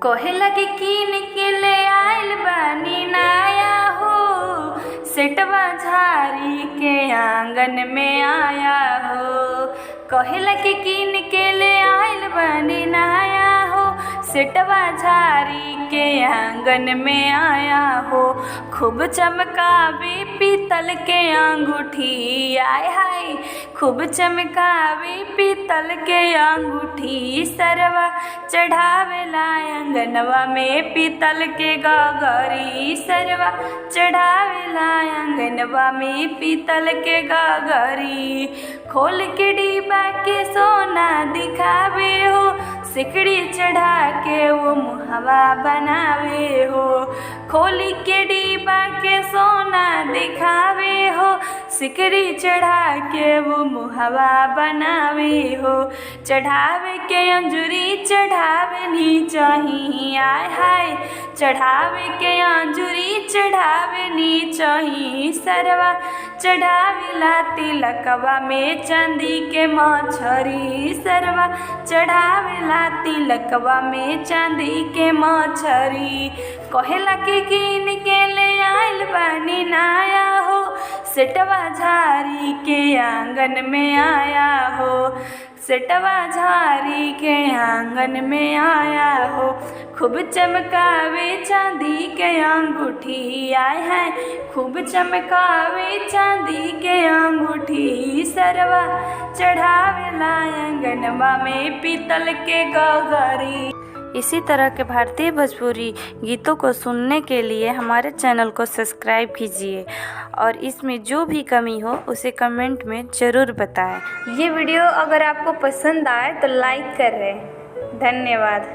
कहेला कि कीन के ले आइल बानी नया हो, सेटवा झारी के आंगन में आया हो। कहेला कि कीन के ले आइल बानी नया हो, सेटवा झारी के आंगन में आया हो। खूब चमकावे पीतल के अंगूठी, आय हाय खूब चमकावे पीतल के अंगूठी। सरवा चढ़ावेला अंगनवा में पीतल के गगरी, सरवा चढ़ावेला अंगनवा में पीतल के गगरी। खोल के डिब्बा के सोना दिखावे हो, सिकड़ी चढ़ा के वो मुहवा बनावे हो। खोली के डिब्बा के सोना दिखावे हो, सिकड़ी चढ़ा के वो मुहवा बनावे हो। चढ़ावे के अंजुरी चढ़ावे नी चाही, आय हाय चढ़ावे के अंजुरी चढ़ावे नी चाही। सरवा चढ़ावेला तिलकवा में चांदी के मछरी, सरवा चढ़ावेला तिलकवा में चांदी के मछरी। कहेला कि कीन के ले आइल बानी नया हो, सेटवा झारी के आंगन में आया हो। सेटवा झारी के आंगन में आया हो। खूब चमकावे चांदी के अंगूठी, आय है खूब चमकावे चांदी के अंगूठी। सरवा चढ़ावेला अंगनवा में पीतल के गगरी। इसी तरह के भारतीय भोजपुरी गीतों को सुनने के लिए हमारे चैनल को सब्सक्राइब कीजिए और इसमें जो भी कमी हो उसे कमेंट में ज़रूर बताएं। ये वीडियो अगर आपको पसंद आए तो लाइक करें। धन्यवाद।